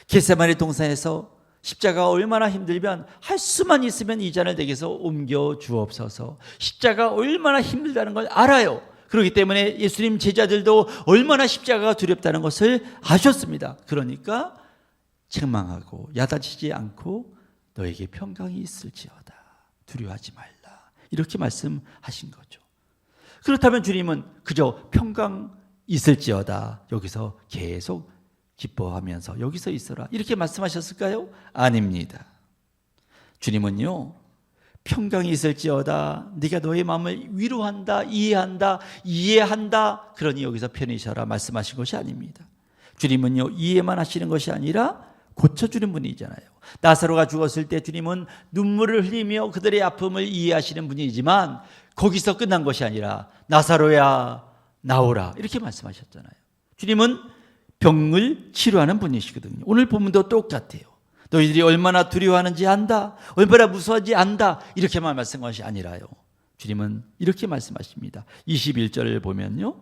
겟세마네 동산에서 십자가가 얼마나 힘들면 할 수만 있으면 이 잔을 내게서 옮겨 주옵소서. 십자가가 얼마나 힘들다는 걸 알아요. 그렇기 때문에 예수님 제자들도 얼마나 십자가가 두렵다는 것을 아셨습니다. 그러니까 책망하고 야단치지 않고 너에게 평강이 있을지어다. 두려워하지 말라. 이렇게 말씀하신 거죠. 그렇다면 주님은 그저 평강 있을지어다 여기서 계속 기뻐하면서 여기서 있어라 이렇게 말씀하셨을까요? 아닙니다. 주님은요, 평강이 있을지어다, 네가 너의 마음을 위로한다, 이해한다, 그러니 여기서 편히 쉬어라 말씀하신 것이 아닙니다. 주님은요, 이해만 하시는 것이 아니라 고쳐주는 분이잖아요. 나사로가 죽었을 때 주님은 눈물을 흘리며 그들의 아픔을 이해하시는 분이지만 거기서 끝난 것이 아니라 나사로야 나오라 이렇게 말씀하셨잖아요. 주님은 병을 치료하는 분이시거든요. 오늘 본문도 똑같아요. 너희들이 얼마나 두려워하는지 안다, 얼마나 무서워하는지 안다, 이렇게만 말씀하신 것이 아니라요. 주님은 이렇게 말씀하십니다. 21절을 보면요,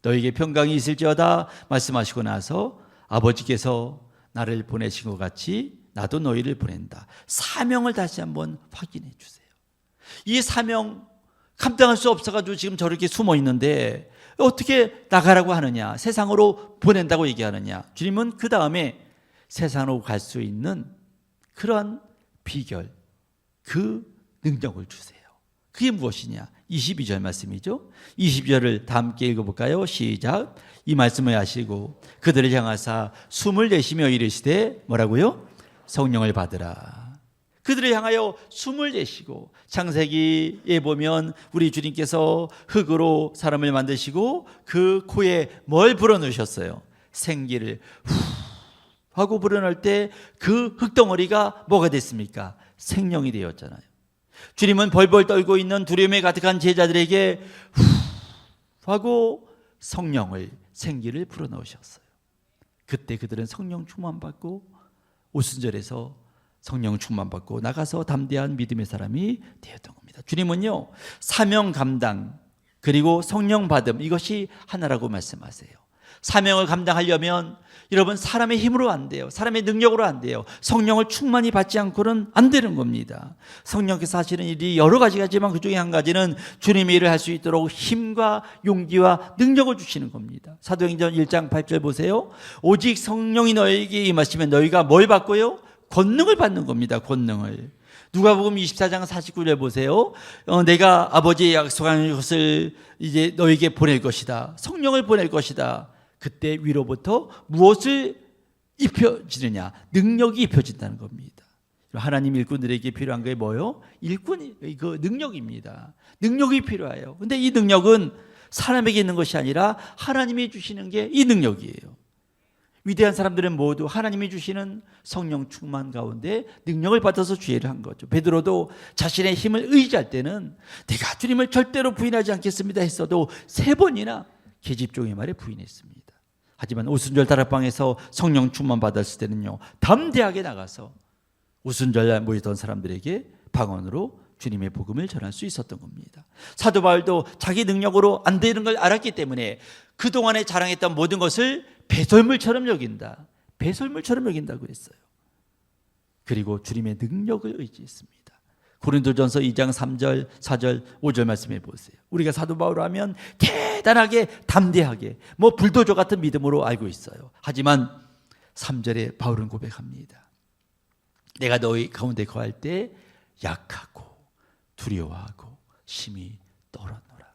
너에게 평강이 있을지어다 말씀하시고 나서 아버지께서 나를 보내신 것 같이 나도 너희를 보낸다. 사명을 다시 한번 확인해 주세요. 이 사명 감당할 수 없어가지고 지금 저렇게 숨어 있는데 어떻게 나가라고 하느냐, 세상으로 보낸다고 얘기하느냐. 주님은 그 다음에 세상으로 갈 수 있는 그런 비결, 그 능력을 주세요. 그게 무엇이냐? 22절 말씀이죠. 22절을 다 함께 읽어볼까요? 시작. 이 말씀을 하시고 그들을 향하사 숨을 내쉬며 이르시되 뭐라고요? 성령을 받으라. 그들을 향하여 숨을 내쉬고, 창세기에 보면 우리 주님께서 흙으로 사람을 만드시고 그 코에 뭘 불어넣으셨어요? 생기를 후 하고 불어넣을 때 그 흙덩어리가 뭐가 됐습니까? 생명이 되었잖아요. 주님은 벌벌 떨고 있는 두려움에 가득한 제자들에게 후 하고 성령을, 생기를 불어넣으셨어요. 그때 그들은 성령 충만받고 오순절에서 성령 충만받고 나가서 담대한 믿음의 사람이 되었던 겁니다. 주님은요, 사명 감당 그리고 성령 받음, 이것이 하나라고 말씀하세요. 사명을 감당하려면 여러분 사람의 힘으로 안 돼요. 사람의 능력으로 안 돼요. 성령을 충만히 받지 않고는 안 되는 겁니다. 성령께서 하시는 일이 여러 가지겠지만 그 중에 한 가지는 주님의 일을 할 수 있도록 힘과 용기와 능력을 주시는 겁니다. 사도행전 1장 8절 보세요. 오직 성령이 너에게 임하시면 너희가 뭘 받고요? 권능을 받는 겁니다. 권능을. 누가복음 24장 49절 보세요. 내가 아버지의 약속한 것을 이제 너에게 보낼 것이다. 성령을 보낼 것이다. 그때 위로부터 무엇을 입혀지느냐? 능력이 입혀진다는 겁니다. 하나님 일꾼들에게 필요한 게 뭐예요? 그 능력입니다. 능력이 필요해요. 근데 이 능력은 사람에게 있는 것이 아니라 하나님이 주시는 게 이 능력이에요. 위대한 사람들은 모두 하나님이 주시는 성령 충만 가운데 능력을 받아서 주의를 한 거죠. 베드로도 자신의 힘을 의지할 때는 내가 주님을 절대로 부인하지 않겠습니다 했어도 3번이나 계집종의 말에 부인했습니다. 하지만 오순절 다락방에서 성령 충만 받았을 때는요, 담대하게 나가서 오순절날 모였던 사람들에게 방언으로 주님의 복음을 전할 수 있었던 겁니다. 사도 바울도 자기 능력으로 안 되는 걸 알았기 때문에 그동안에 자랑했던 모든 것을 배설물처럼 여긴다. 배설물처럼 여긴다고 그랬어요. 그리고 주님의 능력을 의지했습니다. 고린도전서 2장 3절, 4절, 5절 말씀해 보세요. 우리가 사도 바울 하면 대단하게 담대하게 불도저 같은 믿음으로 알고 있어요. 하지만 3절에 바울은 고백합니다. 내가 너희 가운데 거할 때 약하고 두려워하고 심히 떨었노라.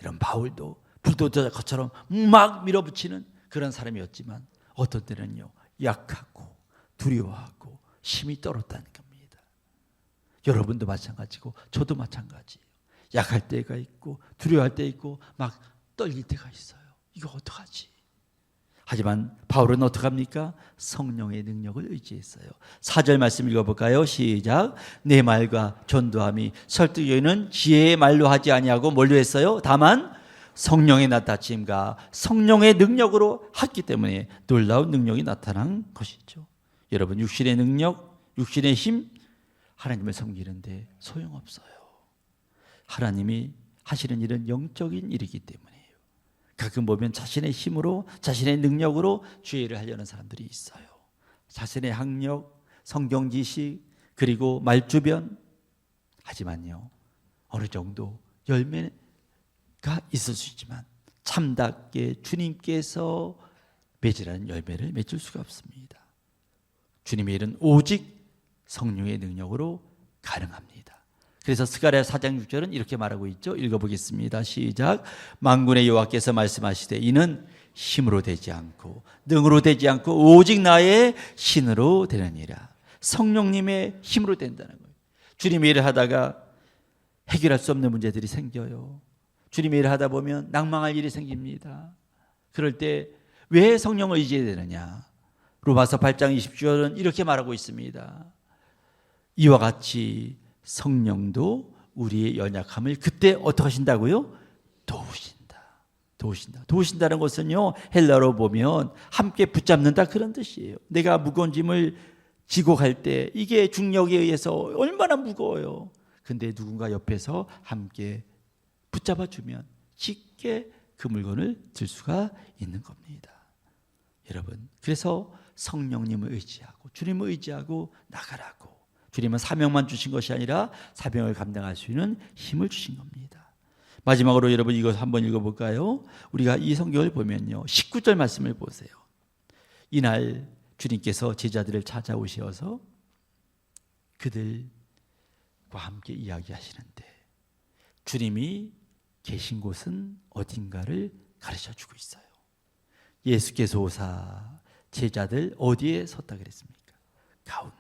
이런 바울도 불도저 것처럼 막 밀어붙이는 그런 사람이었지만 어떤 때는요, 약하고 두려워하고 심히 떨었다는 겁니다. 여러분도 마찬가지고 저도 마찬가지예요. 약할 때가 있고 두려워할 때 있고 막 떨릴 때가 있어요. 이거 어떡하지? 하지만 바울은 어떡합니까? 성령의 능력을 의지했어요. 4절 말씀 읽어볼까요? 시작. 내 말과 전도함이 설득여인은 지혜의 말로 하지 아니하고 뭘로 했어요? 다만 성령의 나타짐과 성령의 능력으로 했기 때문에 놀라운 능력이 나타난 것이죠. 여러분, 육신의 능력, 육신의 힘, 하나님을 섬기는데 소용없어요. 하나님이 하시는 일은 영적인 일이기 때문이에요. 가끔 보면 자신의 힘으로, 자신의 능력으로 주의 일을 하려는 사람들이 있어요. 자신의 학력, 성경 지식, 그리고 말주변. 하지만요, 어느 정도 열매가 있을 수 있지만 참답게 주님께서 맺으라는 열매를 맺을 수가 없습니다. 주님의 일은 오직 성령의 능력으로 가능합니다. 그래서 스가랴 4장 6절은 이렇게 말하고 있죠. 읽어보겠습니다. 시작. 만군의 여호와께서 말씀하시되 이는 힘으로 되지 않고 능으로 되지 않고 오직 나의 신으로 되느니라. 성령님의 힘으로 된다는 거예요. 주님의 일을 하다가 해결할 수 없는 문제들이 생겨요. 주님의 일을 하다 보면 낭망할 일이 생깁니다. 그럴 때 왜 성령을 의지해야 되느냐? 로마서 8장 20절은 이렇게 말하고 있습니다. 이와 같이 성령도 우리의 연약함을 그때 어떻게 하신다고요? 도우신다. 도우신다는 것은요, 헬라어로 보면 함께 붙잡는다 그런 뜻이에요. 내가 무거운 짐을 지고 갈 때 이게 중력에 의해서 얼마나 무거워요. 근데 누군가 옆에서 함께 붙잡아주면 쉽게 그 물건을 들 수가 있는 겁니다. 여러분, 그래서 성령님을 의지하고 주님을 의지하고 나가라고. 주님은 사명만 주신 것이 아니라 사명을 감당할 수 있는 힘을 주신 겁니다. 마지막으로 여러분 이거 한번 읽어볼까요? 우리가 이 성경을 보면요, 19절 말씀을 보세요. 이날 주님께서 제자들을 찾아오셔서 그들과 함께 이야기하시는데 주님이 계신 곳은 어딘가를 가르쳐주고 있어요. 예수께서 오사 제자들 어디에 섰다 그랬습니까? 가운데.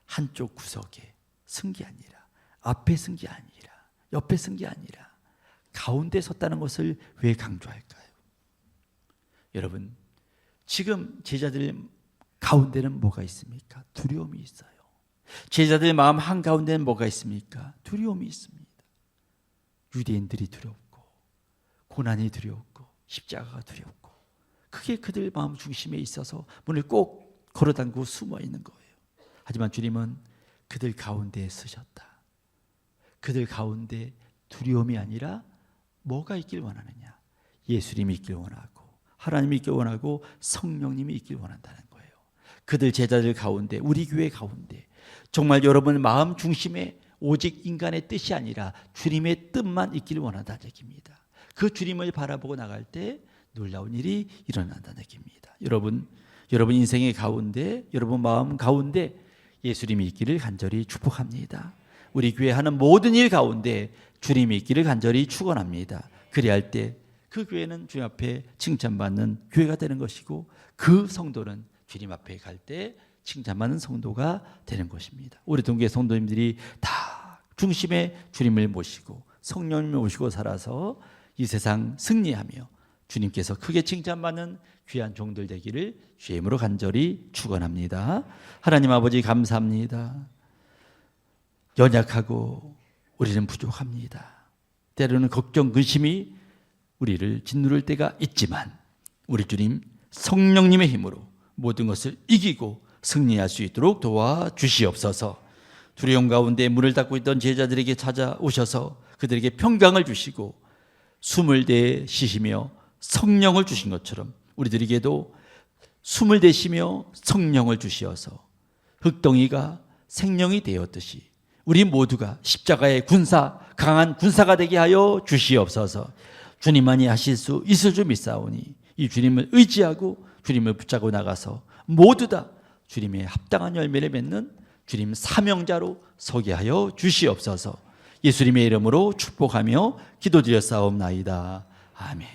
한쪽 구석에 쓴 게 아니라, 앞에 쓴 게 아니라, 옆에 쓴 게 아니라 가운데 섰다는 것을 왜 강조할까요? 여러분, 지금 제자들 가운데는 뭐가 있습니까? 두려움이 있어요. 제자들 마음 한가운데는 뭐가 있습니까? 두려움이 있습니다. 유대인들이 두렵고 고난이 두렵고 십자가가 두렵고, 그게 그들 마음 중심에 있어서 문을 꼭 걸어담고 숨어 있는 거예요. 하지만 주님은 그들 가운데에 서셨다. 그들 가운데 두려움이 아니라 뭐가 있길 원하느냐? 예수님이 있길 원하고 하나님이 있길 원하고 성령님이 있길 원한다는 거예요. 그들 제자들 가운데, 우리 교회 가운데 정말 여러분 마음 중심에 오직 인간의 뜻이 아니라 주님의 뜻만 있기를 원한다는 얘기입니다. 그 주님을 바라보고 나갈 때 놀라운 일이 일어난다는 얘기입니다. 여러분 인생의 가운데, 여러분 마음 가운데 예수님이 있기를 간절히 축복합니다. 우리 교회 하는 모든 일 가운데 주님이 있기를 간절히 축원합니다. 그리할 때 그 교회는 주님 앞에 칭찬받는 교회가 되는 것이고, 그 성도는 주님 앞에 갈 때 칭찬받는 성도가 되는 것입니다. 우리 동교회 성도님들이 다 중심에 주님을 모시고 성령님을 모시고 살아서 이 세상 승리하며 주님께서 크게 칭찬받는 귀한 종들 되기를 주의 이름으로 간절히 축원합니다. 하나님 아버지 감사합니다. 연약하고 우리는 부족합니다. 때로는 걱정, 근심이 우리를 짓누를 때가 있지만 우리 주님 성령님의 힘으로 모든 것을 이기고 승리할 수 있도록 도와주시옵소서. 두려움 가운데 문을 닫고 있던 제자들에게 찾아오셔서 그들에게 평강을 주시고 숨을 대 쉬시며 성령을 주신 것처럼 우리들에게도 숨을 대시며 성령을 주시어서 흙덩이가 생명이 되었듯이 우리 모두가 십자가의 군사, 강한 군사가 되게 하여 주시옵소서. 주님만이 하실 수 있을 줄 믿사오니 이 주님을 의지하고 주님을 붙잡고 나가서 모두 다 주님의 합당한 열매를 맺는 주님 사명자로 서게 하여 주시옵소서. 예수님의 이름으로 축복하며 기도드렸사옵나이다. 아멘.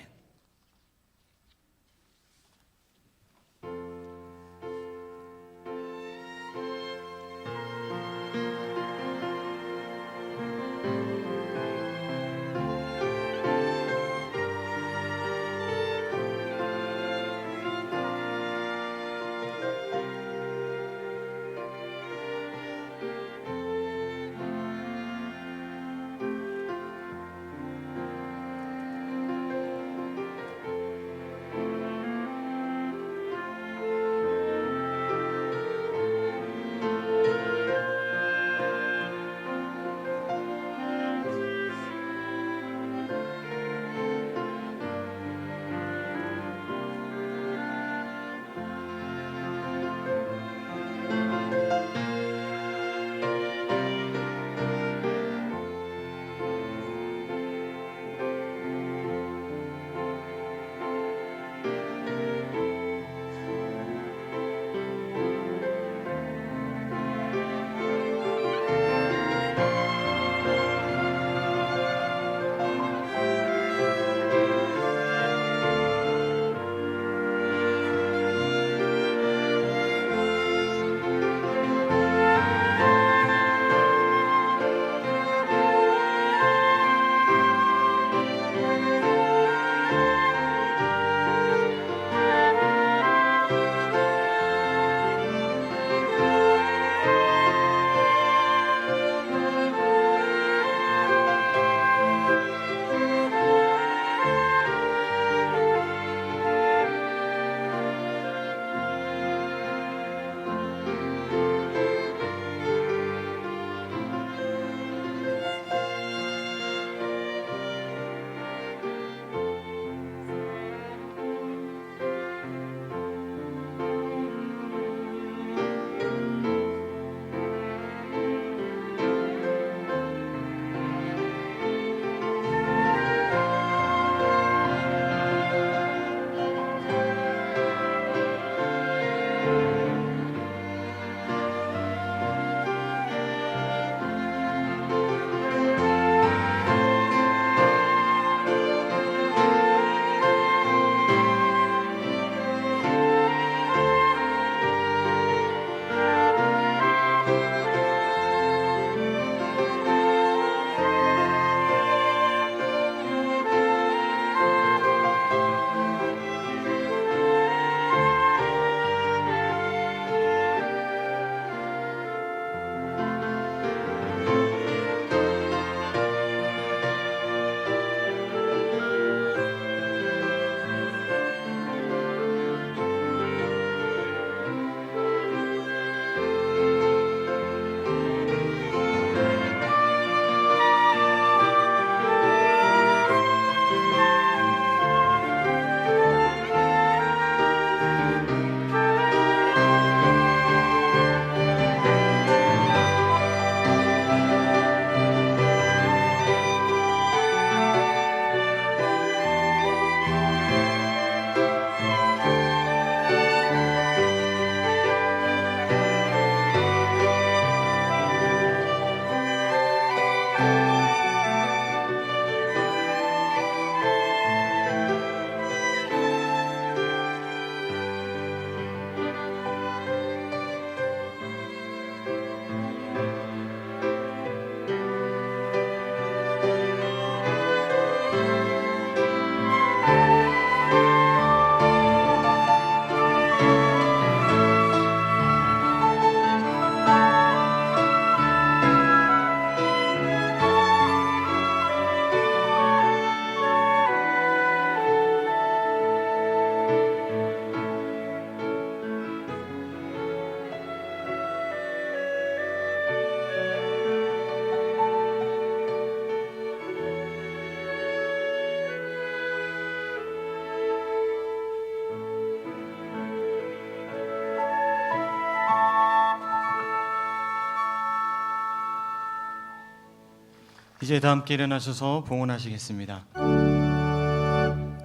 이제 다 함께 일어나셔서 봉헌하시겠습니다.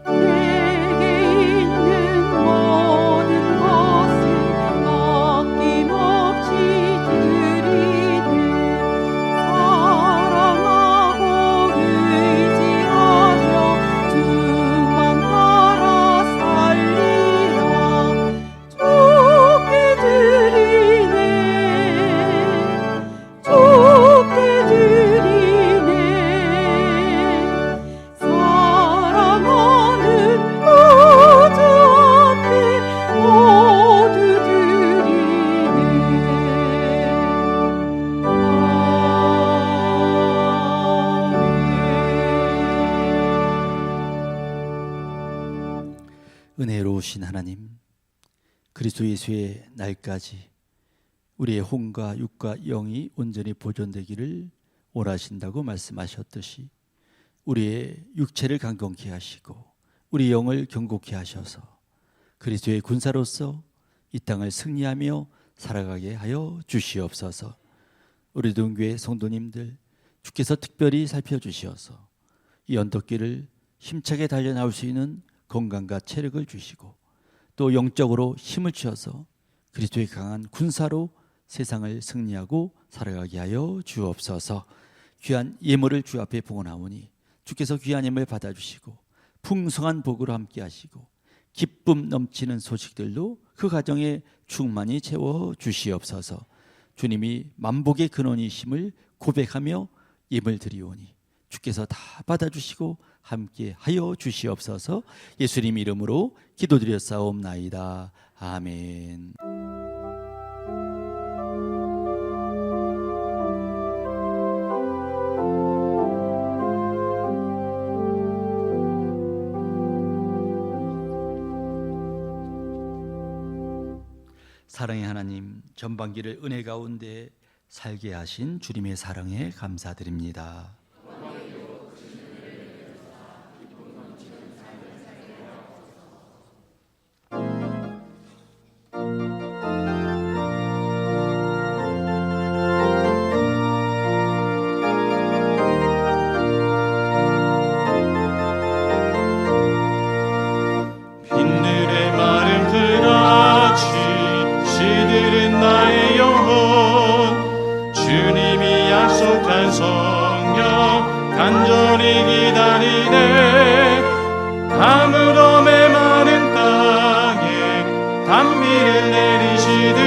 내게 있는 모든 것을 아낌없이 드리는 사랑하고 의지하며 주만 따라 살리라. 주께 드리네 주께 드리네 사랑하는 구주 앞에 모두 드리네. 은혜로우신 하나님, 그리스도 예수의 날까지 우리의 혼과 육과 영이 온전히 보존되기를 원하신다고 말씀하셨듯이 우리의 육체를 강건케 하시고 우리 영을 견고케 하셔서 그리스도의 군사로서 이 땅을 승리하며 살아가게 하여 주시옵소서. 우리 동교회 성도님들 주께서 특별히 살펴주시어서 이 언덕길을 힘차게 달려나올 수 있는 건강과 체력을 주시고 또 영적으로 힘을 주셔서 그리스도의 강한 군사로 세상을 승리하고 살아가게 하여 주옵소서. 귀한 예물을 주 앞에 봉헌하오니 주께서 귀한 예물 받아주시고 풍성한 복으로 함께 하시고 기쁨 넘치는 소식들로 그 가정에 충만히 채워 주시옵소서. 주님이 만복의 근원이심을 고백하며 예물 드리오니 주께서 다 받아주시고 함께 하여 주시옵소서. 예수님 이름으로 기도드렸사옵나이다. 아멘. 사랑의 하나님, 전반기를 은혜 가운데 살게 하신 주님의 사랑에 감사드립니다. 빈들의 마른 풀같이 시들은 나의 영혼, 주님이 약속한 성령 간절히 기다리네. 가물어 메마른 땅에 단비를 내리시듯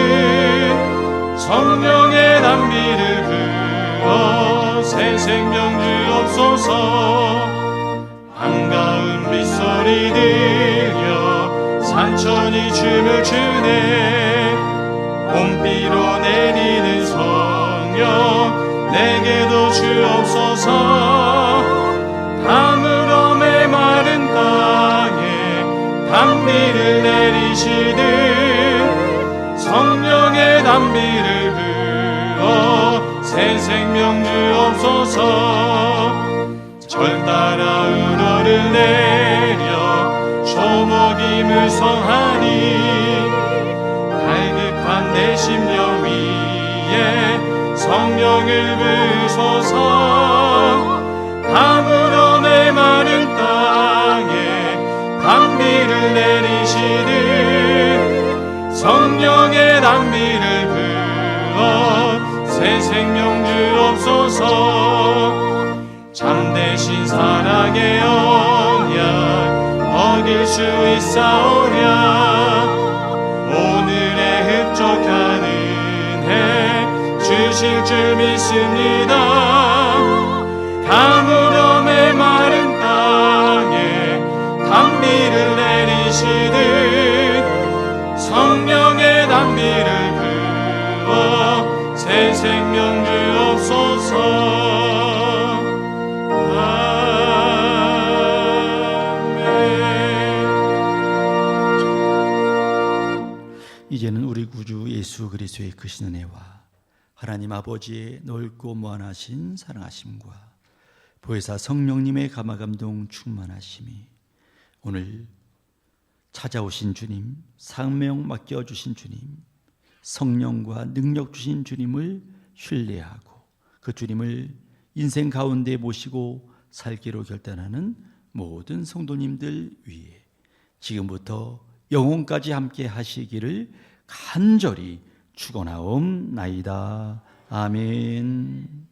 성령의 단비를 부어 새 생명 주옵소서. 반가운 빗소리 들려 산천이 춤을 추네. 봄비로 내리는 성령 내게도 주옵소서. 가물어 메마른 땅에 단비를 내리시듯 성령의 단비를 부어 새 생명 주옵소서. 절 따라 은어를 내려 조목이 물성하니 갈급한 내 심령 위에 성령을 부소서. 가물어 메마른 땅에 단비를 내리시듯 성령의 단비를 부어 새 생명 주옵소서. 참되신 사랑의 언약 어길 수 있사오랴. 오늘의 흡족한 은혜 주실 줄 믿습니다. 가물어 메마른 땅에 단비를 내리시듯 성령의 단비를 부어 새 생명 주옵소서. 이제는 우리 구주 예수 그리스도의 크신 은혜와 하나님 아버지의 넓고 무한하신 사랑하심과 보혜사 성령님의 감화감동 충만하심이 오늘 찾아오신 주님, 사명 맡겨주신 주님, 성령과 능력 주신 주님을 신뢰하고 그 주님을 인생 가운데 모시고 살기로 결단하는 모든 성도님들 위해 지금부터 영혼까지 함께 하시기를 간절히 축원하옵나이다. 아멘.